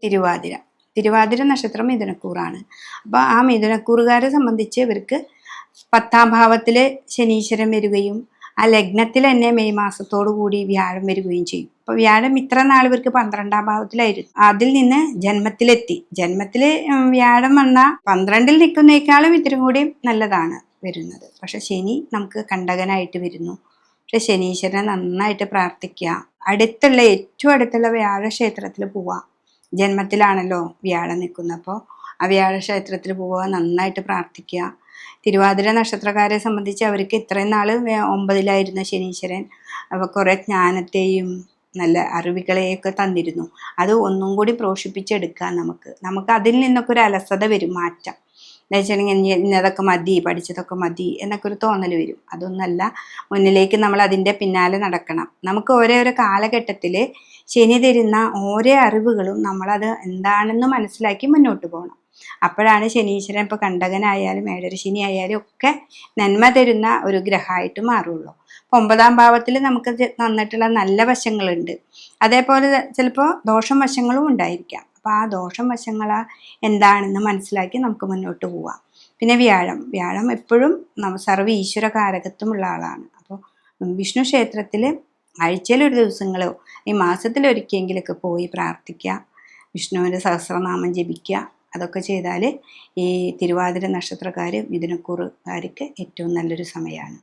തിരുവാതിര. തിരുവാതിര നക്ഷത്രം മിഥുനക്കൂറാണ്. അപ്പോൾ ആ മിഥുനക്കൂറുകാരെ സംബന്ധിച്ച് ഇവർക്ക് 10ാം ഭാവത്തിൽ ശനീശ്വരൻ വരികയും ആ ലഗ്നത്തിൽ തന്നെ മെയ് മാസത്തോടു കൂടി വ്യാഴം വരികയും ചെയ്യും. അപ്പോൾ വ്യാഴം ഇത്ര നാൾ ഇവർക്ക് 12ാം ഭാവത്തിലായിരുന്നു. അതിൽ നിന്ന് ജന്മത്തിലെത്തി. ജന്മത്തിൽ വ്യാഴം വന്ന 12ൽ നിൽക്കുന്നേക്കാളും ഇത്തിരി കൂടി നല്ലതാണ് വരുന്നത്. പക്ഷെ ശനി നമുക്ക് കണ്ടകനായിട്ട് വരുന്നു. പക്ഷെ ശനീശ്വരനെ നന്നായിട്ട് പ്രാർത്ഥിക്കുക. ഏറ്റവും അടുത്തുള്ള വ്യാഴക്ഷേത്രത്തിൽ പോവുക. ജന്മത്തിലാണല്ലോ വ്യാഴം നിൽക്കുന്നത്. അപ്പോൾ ആ വ്യാഴക്ഷേത്രത്തിൽ പോവുക, നന്നായിട്ട് പ്രാർത്ഥിക്കുക. തിരുവാതിര നക്ഷത്രക്കാരെ സംബന്ധിച്ച് അവർക്ക് ഇത്രയും നാൾ 9ലായിരുന്ന ശനീശ്വരൻ കുറേ ജ്ഞാനത്തെയും നല്ല അറിവുകളെയൊക്കെ തന്നിരുന്നു. അത് ഒന്നും കൂടി പോഷിപ്പിച്ചെടുക്കുക. നമുക്ക് അതിൽ നിന്നൊക്കെ ഒരു അലസത വരും, മാറ്റം. എന്താ വെച്ചിട്ടുണ്ടെങ്കിൽ ഇന്നതൊക്കെ മതി, പഠിച്ചതൊക്കെ മതി എന്നൊക്കെ ഒരു തോന്നൽ വരും. അതൊന്നല്ല, മുന്നിലേക്ക് നമ്മൾ അതിൻ്റെ പിന്നാലെ നടക്കണം. നമുക്ക് ഓരോ കാലഘട്ടത്തിൽ ശനി തരുന്ന ഓരോ അറിവുകളും നമ്മളത് എന്താണെന്ന് മനസ്സിലാക്കി മുന്നോട്ട് പോകണം. അപ്പോഴാണ് ശനീശ്വരൻ ഇപ്പോൾ കണ്ടകനായാലും ഏഴരശനി ആയാലും ഒക്കെ നന്മ തരുന്ന ഒരു ഗ്രഹമായിട്ട് മാറുള്ളൂ. 9ാം ഭാവത്തിൽ നമുക്ക് തന്നിട്ടുള്ള നല്ല വശങ്ങളുണ്ട്, അതേപോലെ ചിലപ്പോൾ ദോഷം വശങ്ങളും ഉണ്ടായിരിക്കാം. അപ്പോൾ ആ ദോഷം വശങ്ങൾ എന്താണെന്ന് മനസ്സിലാക്കി നമുക്ക് മുന്നോട്ട് പോവാം. പിന്നെ വ്യാഴം എപ്പോഴും സർവ്വ ഈശ്വര കാരകത്വമുള്ള ആളാണ്. അപ്പോൾ വിഷ്ണു ക്ഷേത്രത്തിൽ ആഴ്ചയിലൊരു ദിവസങ്ങളോ ഈ മാസത്തിലൊരിക്കലെങ്കിലൊക്കെ പോയി പ്രാർത്ഥിക്കുക, വിഷ്ണുവിൻ്റെ സഹസ്രനാമം ജപിക്കുക. അതൊക്കെ ചെയ്താൽ ഈ തിരുവാതിര നക്ഷത്രക്കാർ മിഥുനക്കൂറുകാർക്ക് ഏറ്റവും നല്ലൊരു സമയമാണ്.